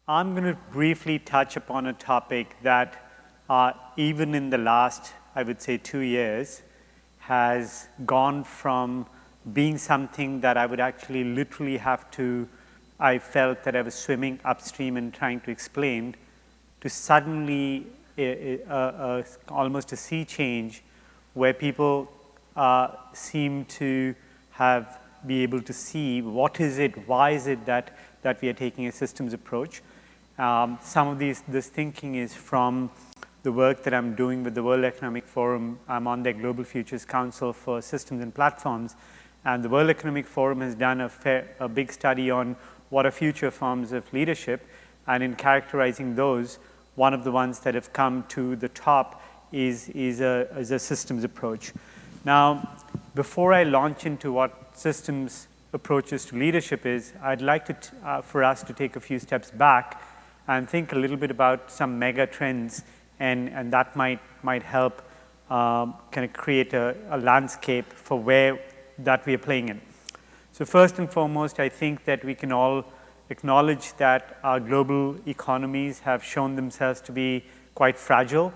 I'm going to briefly touch upon a topic that even in the last, I would say, 2 years, has gone from being something that I would actually literally have to, I felt that I was swimming upstream and trying to explain, to suddenly almost a sea change where people seem to be able to see what is it, why is it that we are taking a systems approach. Some of this thinking is from the work that I'm doing with the World Economic Forum. I'm on their Global Futures Council for Systems and Platforms, and the World Economic Forum has done a big study on what are future forms of leadership, and in characterizing those, one of the ones that have come to the top is a systems approach. Now, before I launch into what systems approaches to leadership is, I'd like for us to take a few steps back and think a little bit about some mega trends, and that might help kind of create a landscape for where that we are playing in. So first and foremost, I think that we can all acknowledge that our global economies have shown themselves to be quite fragile,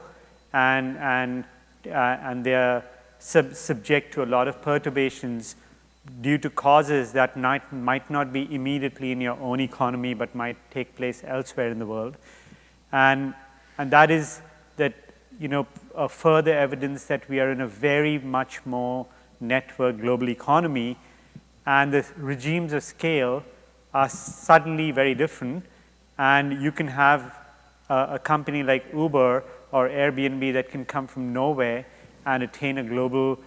and they are subject to a lot of perturbations due to causes that might not be immediately in your own economy, but might take place elsewhere in the world. And that is that, a further evidence that we are in a very much more networked global economy, and the regimes of scale are suddenly very different. And you can have a company like Uber or Airbnb that can come from nowhere and attain a global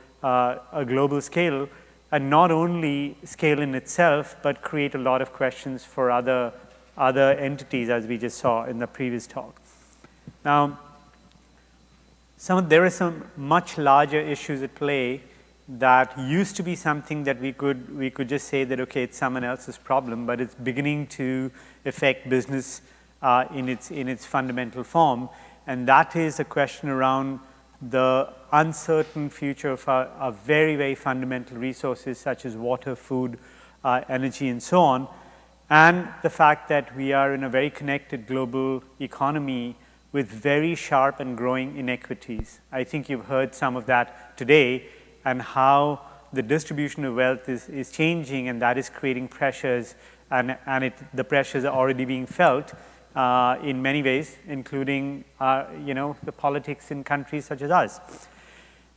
scale, and not only scale in itself, but create a lot of questions for other entities, as we just saw in the previous talk. Now, there are some much larger issues at play that used to be something that we could just say that, okay, it's someone else's problem, but it's beginning to affect business in its fundamental form, and that is a question around the uncertain future of our very, very fundamental resources such as water, food, energy, and so on, and the fact that we are in a very connected global economy with very sharp and growing inequities. I think you've heard some of that today, and how the distribution of wealth is changing, and that is creating pressures, and the pressures are already being felt in many ways, including the politics in countries such as ours.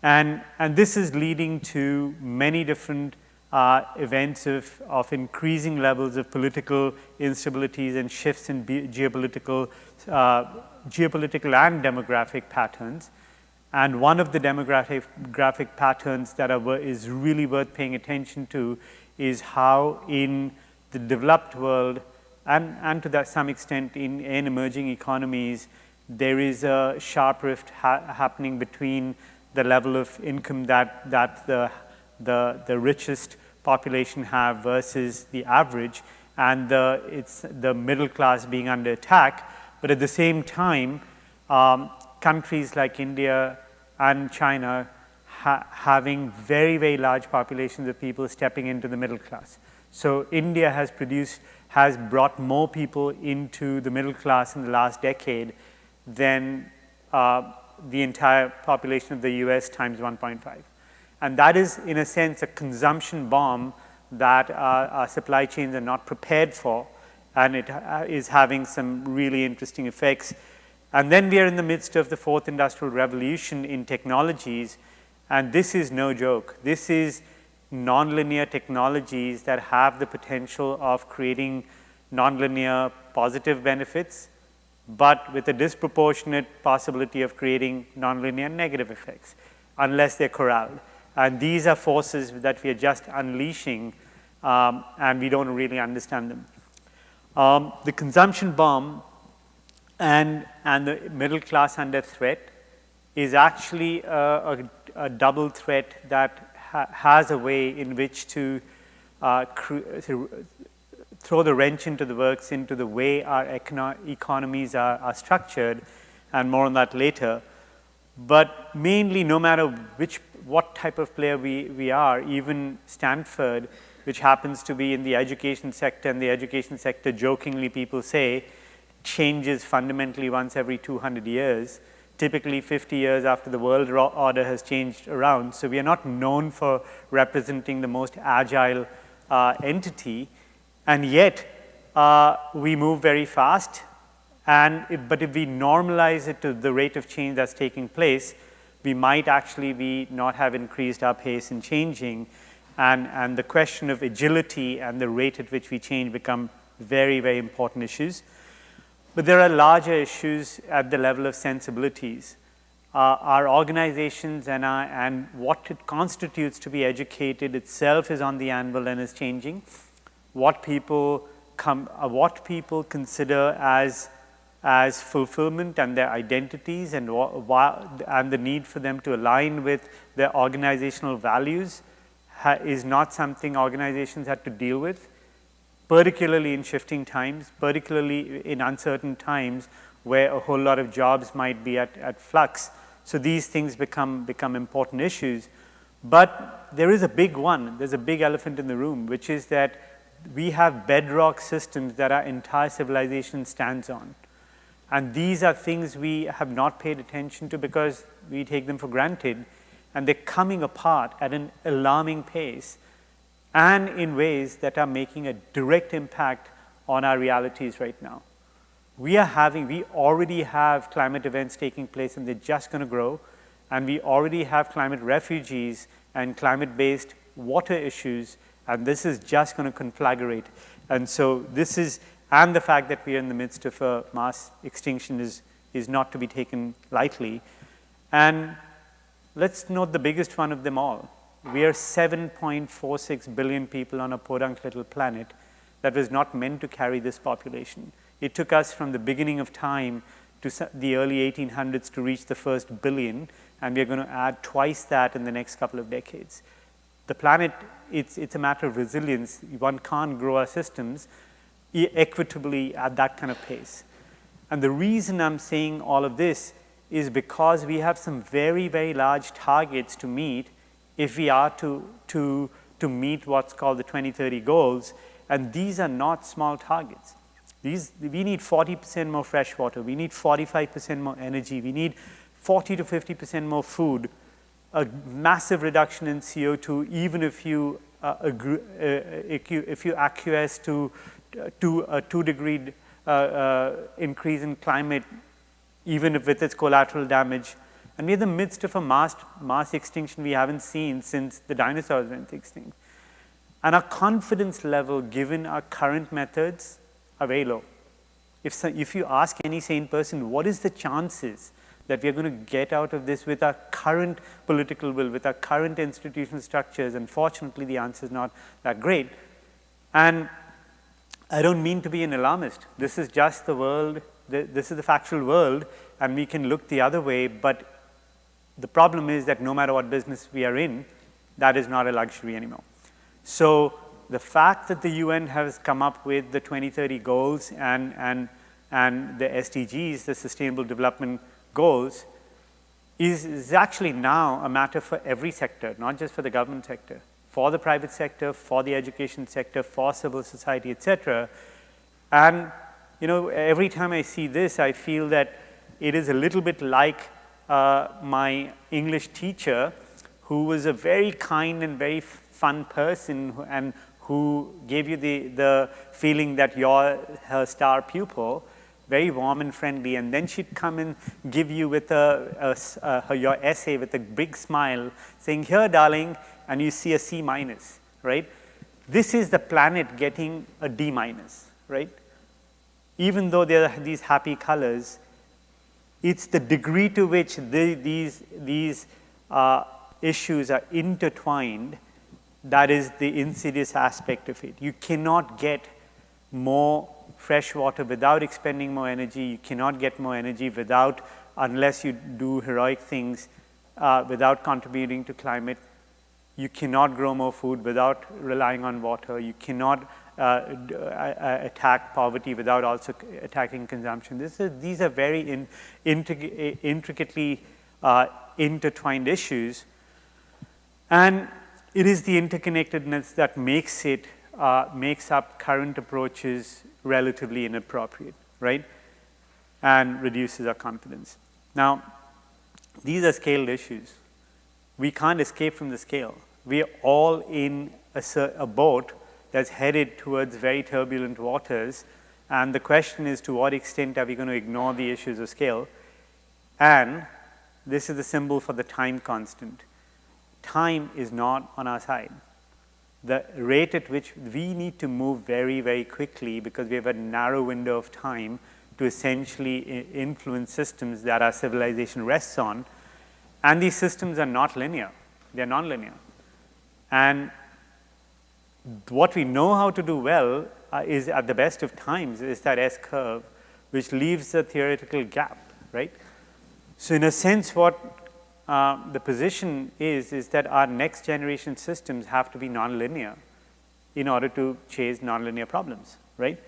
And this is leading to many different events of increasing levels of political instabilities and shifts in geopolitical and demographic patterns. And one of the demographic patterns that is really worth paying attention to is how in the developed world, and to some extent in emerging economies, there is a sharp rift happening between the level of income that the richest population have versus the average, and it's the middle class being under attack. But at the same time, countries like India and China having very, very large populations of people stepping into the middle class. So India has brought more people into the middle class in the last decade than the entire population of the US times 1.5. And that is, in a sense, a consumption bomb that our supply chains are not prepared for, and it is having some really interesting effects. And then we are in the midst of the fourth industrial revolution in technologies, and this is no joke. This is nonlinear technologies that have the potential of creating nonlinear positive benefits, but with a disproportionate possibility of creating nonlinear negative effects, unless they're corralled. And these are forces that we are just unleashing, and we don't really understand them. The consumption bomb and the middle class under threat is actually a double threat that has a way in which to throw the wrench into the works into the way our economies are structured, and more on that later. But mainly, no matter what type of player we are, even Stanford, which happens to be in the education sector, and the education sector, jokingly people say, changes fundamentally once every 200 years, typically 50 years after the world order has changed around. So we are not known for representing the most agile entity, and yet we move very fast. But if we normalize it to the rate of change that's taking place, we might actually not have increased our pace in changing, and the question of agility and the rate at which we change become very, very important issues. But there are larger issues at the level of sensibilities. Our organizations and what it constitutes to be educated itself is on the anvil and is changing. What people consider as fulfillment and their identities and the need for them to align with their organizational values is not something organizations had to deal with, particularly in shifting times, particularly in uncertain times where a whole lot of jobs might be at flux. So these things become important issues. But there is a big one, there's a big elephant in the room, which is that we have bedrock systems that our entire civilization stands on. And these are things we have not paid attention to because we take them for granted, and they're coming apart at an alarming pace and in ways that are making a direct impact on our realities right now. We already have climate events taking place, and they're just going to grow, and we already have climate refugees and climate-based water issues, and this is just going to conflagrate. And so and the fact that we are in the midst of a mass extinction is not to be taken lightly. And let's note the biggest one of them all. We are 7.46 billion people on a podunk little planet that was not meant to carry this population. It took us from the beginning of time to the early 1800s to reach the first billion, and we're going to add twice that in the next couple of decades. The planet, it's a matter of resilience. One can't grow our systems equitably at that kind of pace. And the reason I'm saying all of this is because we have some very, very large targets to meet if we are to meet what's called the 2030 goals, and these are not small targets. We need 40% more fresh water, we need 45% more energy, we need 40 to 50% more food, a massive reduction in CO2, even if you acquiesce to a 2-degree increase in climate, even if with its collateral damage. And we're in the midst of a mass extinction we haven't seen since the dinosaurs went extinct. And our confidence level, given our current methods, are very low. If you ask any sane person, what is the chances that we're going to get out of this with our current political will, with our current institutional structures? Unfortunately, the answer is not that great. And I don't mean to be an alarmist. This is just the world, this is the factual world, and we can look the other way, but the problem is that no matter what business we are in, that is not a luxury anymore. So the fact that the UN has come up with the 2030 goals and the SDGs, the Sustainable Development Goals, is actually now a matter for every sector, not just for the government sector, for the private sector, for the education sector, for civil society, etc. And every time I see this, I feel that it is a little bit like my English teacher, who was a very kind and very fun person, and who gave you the feeling that you're her star pupil, very warm and friendly, and then she'd come and give you with your essay with a big smile, saying, "Here, darling," and you see a C minus, right? This is the planet getting a D minus, right? Even though there are these happy colors, it's the degree to which these issues are intertwined that is the insidious aspect of it. You cannot get more fresh water without expending more energy. You cannot get more energy unless you do heroic things without contributing to climate. You cannot grow more food without relying on water. You cannot attack poverty without also attacking consumption. These are very intricately intertwined issues, and it is the interconnectedness that makes up current approaches relatively inappropriate, right? and reduces our confidence. Now, these are scaled issues. We can't escape from the scale. We are all in a boat that's headed towards very turbulent waters, and the question is, to what extent are we going to ignore the issues of scale? And this is the symbol for the time constant. Time is not on our side. The rate at which we need to move very, very quickly, because we have a narrow window of time to essentially influence systems that our civilization rests on. And these systems are not linear, they're nonlinear. And what we know how to do well is, at the best of times, is that S-curve, which leaves a theoretical gap, right? So in a sense, what the position is that our next generation systems have to be nonlinear in order to chase nonlinear problems, right?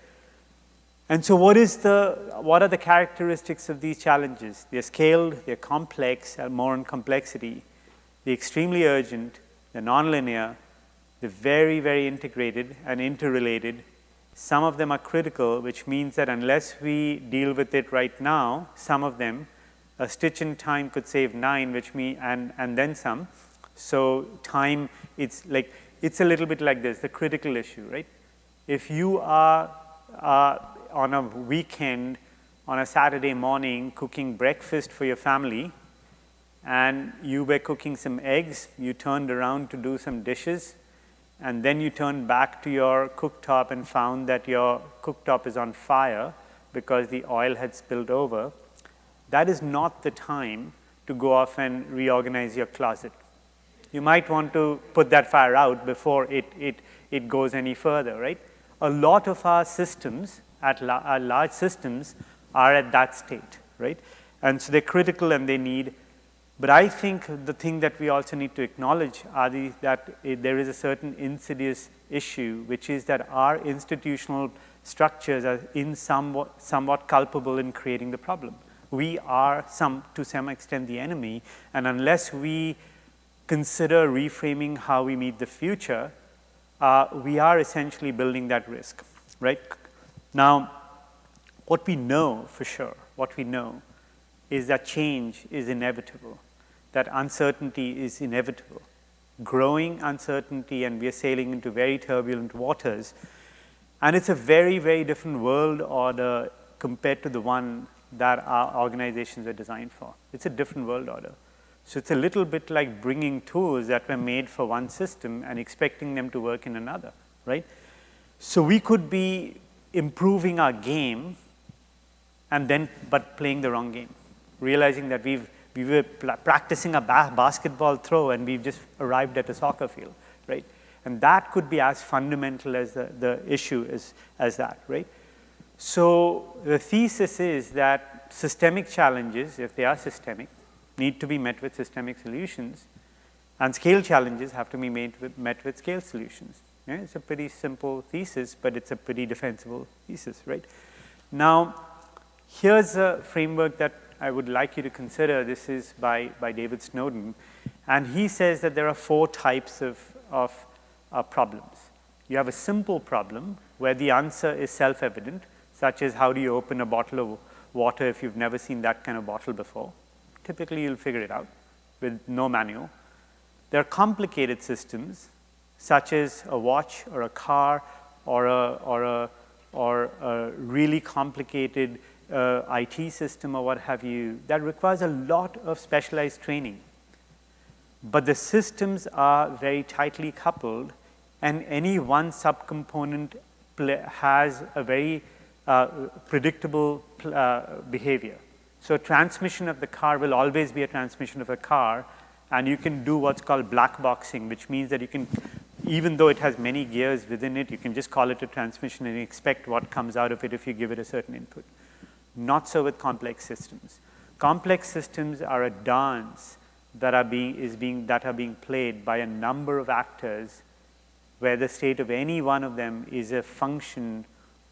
And so what are the characteristics of these challenges? They're scaled, they're complex, more in complexity, they're extremely urgent, they're nonlinear, they're very, very integrated and interrelated. Some of them are critical, which means that unless we deal with it right now, some of them, a stitch in time could save 9, which means, and then some. So time, it's a little bit like this, the critical issue, right? If you are on a weekend, on a Saturday morning, cooking breakfast for your family, and you were cooking some eggs, you turned around to do some dishes, and then you turned back to your cooktop and found that your cooktop is on fire because the oil had spilled over, that is not the time to go off and reorganize your closet. You might want to put that fire out before it goes any further, right? A lot of our systems, our large systems, are at that state, right? And so they're critical and they need, but I think the thing that we also need to acknowledge are that there is a certain insidious issue, which is that our institutional structures are somewhat culpable in creating the problem. We are to some extent the enemy, and unless we consider reframing how we meet the future, we are essentially building that risk, right? Now, what we know for sure, is that change is inevitable, that uncertainty is inevitable. Growing uncertainty, and we are sailing into very turbulent waters, and it's a very, very different world order compared to the one that our organizations are designed for. It's a different world order. So it's a little bit like bringing tools that were made for one system and expecting them to work in another, right? So we could be improving our game but playing the wrong game, realizing that we were practicing a basketball throw and we've just arrived at a soccer field, right? And that could be as fundamental as the issue as that, right? So the thesis is that systemic challenges, if they are systemic, need to be met with systemic solutions, and scale challenges have to be met with scale solutions. Yeah, it's a pretty simple thesis, but it's a pretty defensible thesis, right? Now, here's a framework that I would like you to consider. This is by David Snowden, and he says that there are 4 types of problems. You have a simple problem where the answer is self-evident, such as how do you open a bottle of water if you've never seen that kind of bottle before. Typically, you'll figure it out with no manual. There are complicated systems, such as a watch or a car or a really complicated IT system or what have you, that requires a lot of specialized training. But the systems are very tightly coupled, and any one subcomponent has a very predictable behavior. So transmission of the car will always be a transmission of a car, and you can do what's called black boxing, which means that you can, even though it has many gears within it, you can just call it a transmission and expect what comes out of it if you give it a certain input. Not so with complex systems. Complex systems are a dance that are being played by a number of actors, where the state of any one of them is a function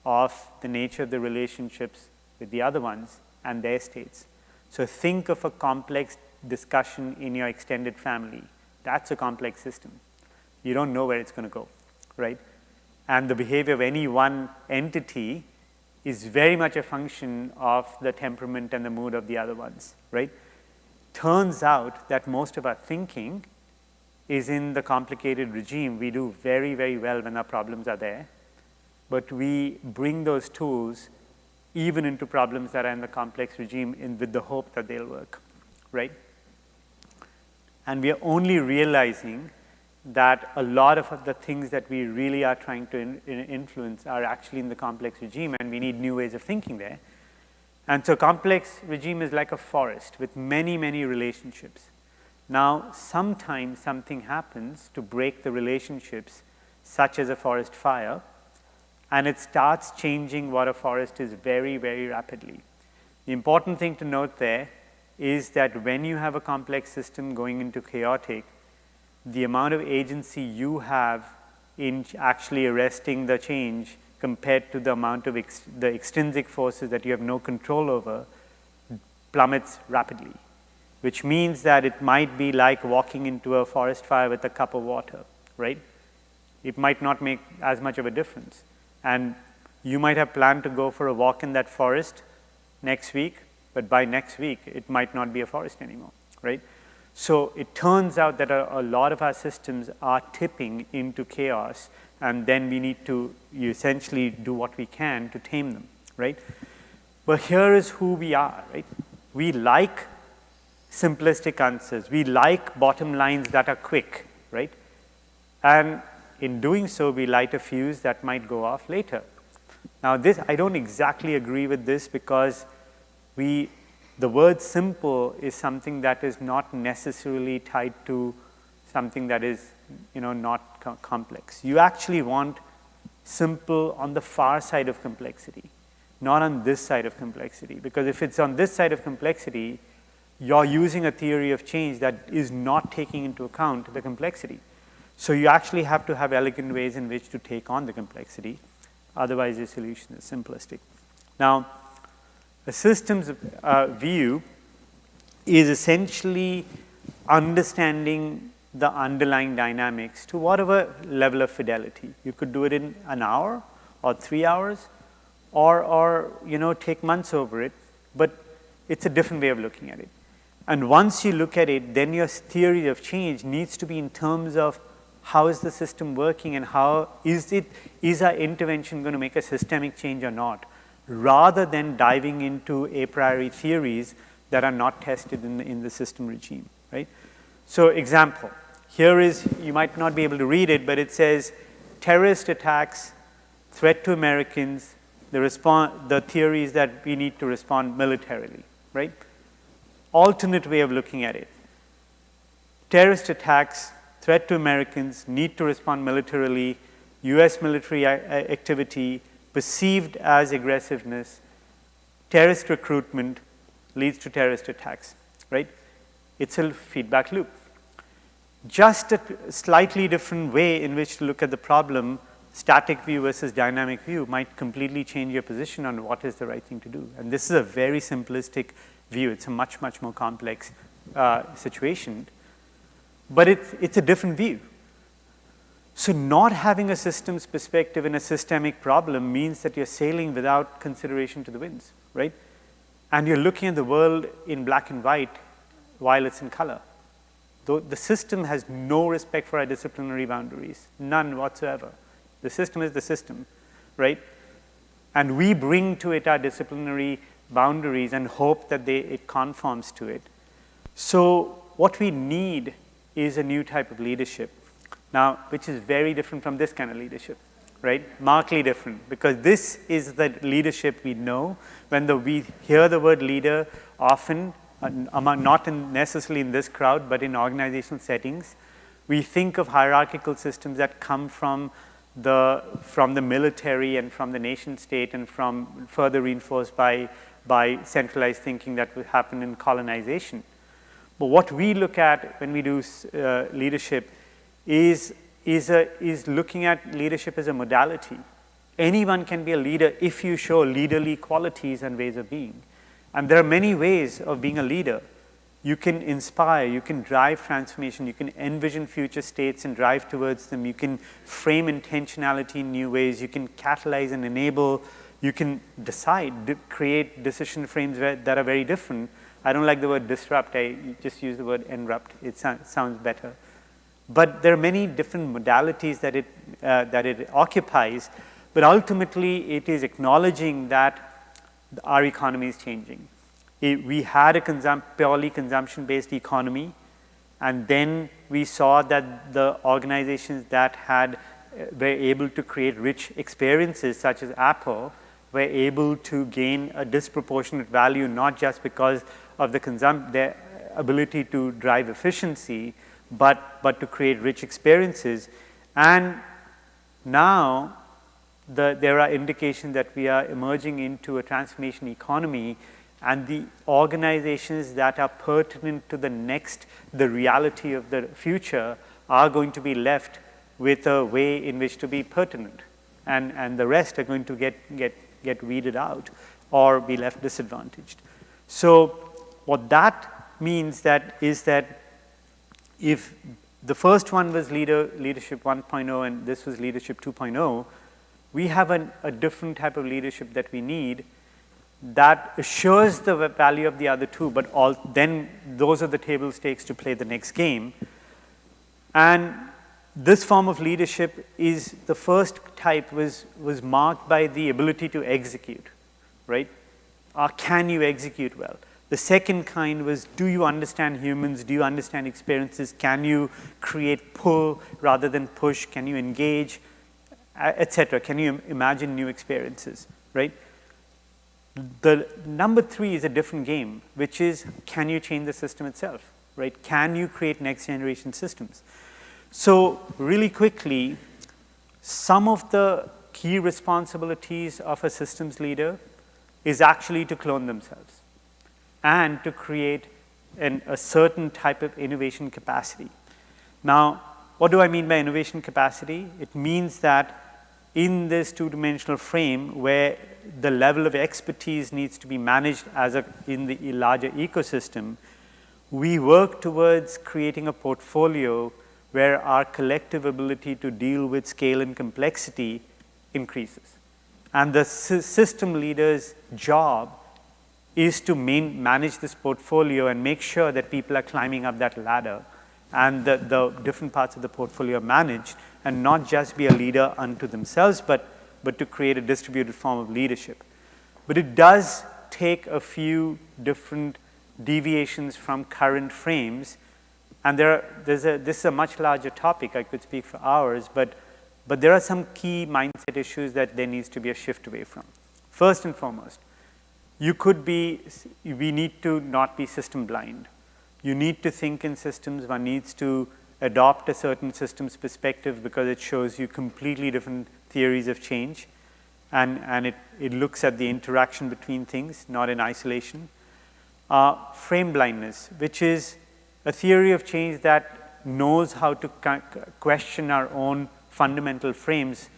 of the nature of the relationships with the other ones and their states. So think of a complex discussion in your extended family. That's a complex system. You don't know where it's going to go, right? And the behavior of any one entity is very much a function of the temperament and the mood of the other ones, right? Turns out that most of our thinking is in the complicated regime. We do very, very well when our problems are there, but we bring those tools even into problems that are in the complex regime with the hope that they'll work, right? And we are only realizing that a lot of the things that we really are trying to influence are actually in the complex regime, and we need new ways of thinking there. And so complex regime is like a forest with many, many relationships. Now, sometimes something happens to break the relationships, such as a forest fire, and it starts changing what a forest is very, very rapidly. The important thing to note there is that when you have a complex system going into chaotic, the amount of agency you have in actually arresting the change compared to the amount of the extrinsic forces that you have no control over plummets rapidly, which means that it might be like walking into a forest fire with a cup of water, right? It might not make as much of a difference. And you might have planned to go for a walk in that forest next week, but by next week, it might not be a forest anymore, right? So it turns out that a lot of our systems are tipping into chaos, and then we need to essentially do what we can to tame them, right? But here is who we are, right? We like simplistic answers. We like bottom lines that are quick, right? And in doing so, we light a fuse that might go off later. Now, I don't exactly agree with this, because the word simple is something that is not necessarily tied to something that is, not complex. You actually want simple on the far side of complexity, not on this side of complexity. Because if it's on this side of complexity, you're using a theory of change that is not taking into account the complexity. So you actually have to have elegant ways in which to take on the complexity. Otherwise, your solution is simplistic. Now, a systems view is essentially understanding the underlying dynamics to whatever level of fidelity. You could do it in an hour or 3 hours, or take months over it, but it's a different way of looking at it. And once you look at it, then your theory of change needs to be in terms of how is the system working, and how is our intervention going to make a systemic change or not, rather than diving into a priori theories that are not tested in the system regime, right? So example, here is, you might not be able to read it, but it says terrorist attacks, threat to Americans, the theory is that we need to respond militarily, right? Alternate way of looking at it. Terrorist attacks, threat to Americans, need to respond militarily, US military activity perceived as aggressiveness, terrorist recruitment leads to terrorist attacks, right? It's a feedback loop. Just a slightly different way in which to look at the problem, static view versus dynamic view, might completely change your position on what is the right thing to do. And this is a very simplistic view. It's a much, much more complex situation, but it's a different view. So not having a systems perspective in a systemic problem means that you're sailing without consideration to the winds, right? And you're looking at the world in black and white while it's in color. Though the system has no respect for our disciplinary boundaries, none whatsoever. The system is the system, right? And we bring to it our disciplinary boundaries and hope that it conforms to it. So what we need is a new type of leadership. Now, which is very different from this kind of leadership, right? Markedly different, because this is the leadership we know. When we hear the word leader, often, not necessarily in this crowd, but in organizational settings, we think of hierarchical systems that come from the military and from the nation state, and from further reinforced by centralized thinking that would happen in colonization. But what we look at when we do leadership is looking at leadership as a modality. Anyone can be a leader if you show leaderly qualities and ways of being. And there are many ways of being a leader. You can inspire, you can drive transformation, you can envision future states and drive towards them, you can frame intentionality in new ways, you can catalyze and enable, you can decide, create decision frames that are very different. I don't like the word disrupt, I just use the word enrupt, it sounds better. But there are many different modalities that it occupies, but ultimately it is acknowledging that our economy is changing. We had a purely consumption-based economy, and then we saw that the organizations that were able to create rich experiences, such as Apple, were able to gain a disproportionate value, not just because of their ability to drive efficiency, but to create rich experiences. And now there are indications that we are emerging into a transformation economy, and the organizations that are pertinent to the reality of the future are going to be left with a way in which to be pertinent, and the rest are going to get weeded out or be left disadvantaged. So what that means is that if the first one was leadership 1.0 and this was leadership 2.0, we have a different type of leadership that we need that assures the value of the other two, but then those are the table stakes to play the next game. And this form of leadership is the first type was marked by the ability to execute, right? Can you execute well? The second kind was, do you understand humans? Do you understand experiences? Can you create pull rather than push? Can you engage, etc.? Can you imagine new experiences, right? The number three is a different game, which is, can you change the system itself, right? Can you create next generation systems? So really quickly, some of the key responsibilities of a systems leader is actually to clone themselves and to create a certain type of innovation capacity. Now, what do I mean by innovation capacity? It means that in this two-dimensional frame where the level of expertise needs to be managed in the larger ecosystem, we work towards creating a portfolio where our collective ability to deal with scale and complexity increases. And the system leader's job is to manage this portfolio and make sure that people are climbing up that ladder and the different parts of the portfolio are managed, and not just be a leader unto themselves, but to create a distributed form of leadership. But it does take a few different deviations from current frames, and this is a much larger topic. I could speak for hours, but there are some key mindset issues that there needs to be a shift away from. First and foremost, we need to not be system blind. You need to think in systems. One needs to adopt a certain systems perspective because it shows you completely different theories of change, and it looks at the interaction between things, not in isolation. Frame blindness, which is a theory of change that knows how to question our own fundamental frames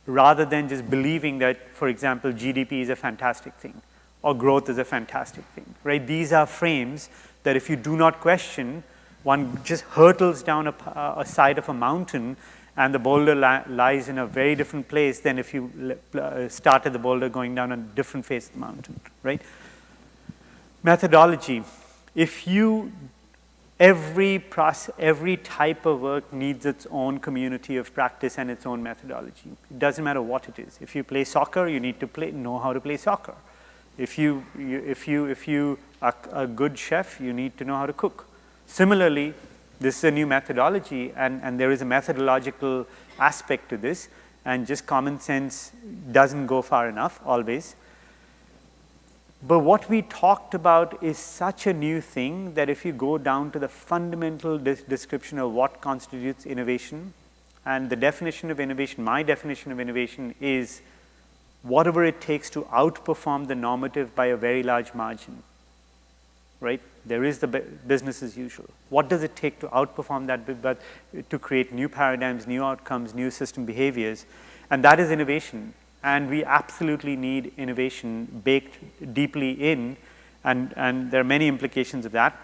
rather than just believing that, for example, GDP is a fantastic thing or growth is a fantastic thing, right? These are frames that if you do not question, one just hurtles down a side of a mountain and the boulder lies in a very different place than if you started the boulder going down a different face of the mountain, right? Methodology. Every type of work needs its own community of practice and its own methodology. It doesn't matter what it is. If you play soccer, you need to know how to play soccer. If you are a good chef, you need to know how to cook. Similarly, this is a new methodology, and there is a methodological aspect to this, and just common sense doesn't go far enough always. But what we talked about is such a new thing that if you go down to the fundamental description of what constitutes innovation, and the definition of innovation, my definition of innovation is whatever it takes to outperform the normative by a very large margin, right? There is the business as usual. What does it take to outperform that, but to create new paradigms, new outcomes, new system behaviors? And that is innovation. And we absolutely need innovation baked deeply in, and there are many implications of that.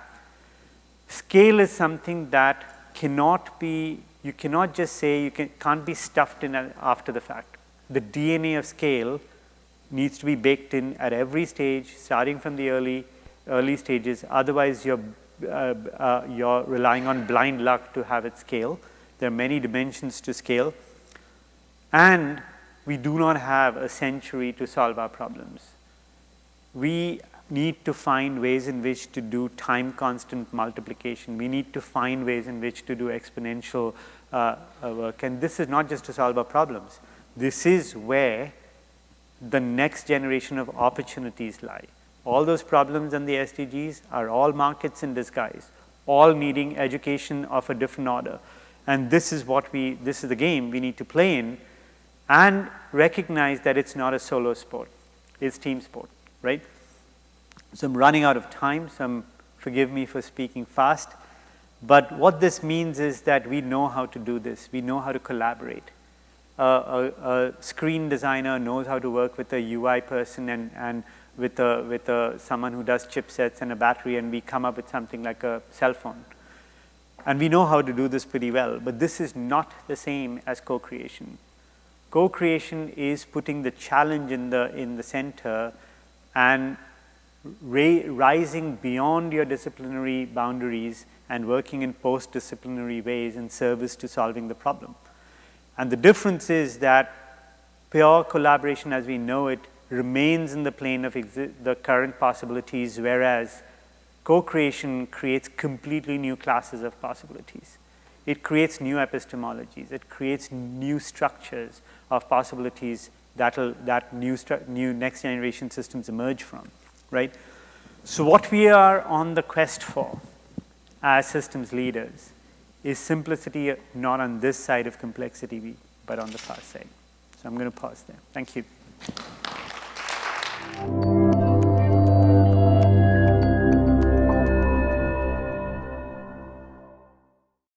Scale is something that you cannot just say, can't be stuffed in after the fact. The DNA of scale needs to be baked in at every stage, starting from the early stages. Otherwise, you're relying on blind luck to have it scale. There are many dimensions to scale. And we do not have a century to solve our problems. We need to find ways in which to do time constant multiplication. We need to find ways in which to do exponential work. And this is not just to solve our problems. This is where the next generation of opportunities lie. All those problems and the SDGs are all markets in disguise, all needing education of a different order. And this is this is the game we need to play in, and recognize that it's not a solo sport, it's team sport, right? So I'm running out of time, so forgive me for speaking fast. But what this means is that we know how to do this. We know how to collaborate. A screen designer knows how to work with a UI person and with someone who does chipsets and a battery, and we come up with something like a cell phone. And we know how to do this pretty well, but this is not the same as co-creation. Co-creation is putting the challenge in the center and rising beyond your disciplinary boundaries and working in post-disciplinary ways in service to solving the problem. And the difference is that pure collaboration as we know it remains in the plane of the current possibilities, whereas co-creation creates completely new classes of possibilities. It creates new epistemologies. It creates new structures of possibilities that new next generation systems emerge from, right? So what we are on the quest for as systems leaders is simplicity, not on this side of complexity, but on the far side. So I'm going to pause there. Thank you.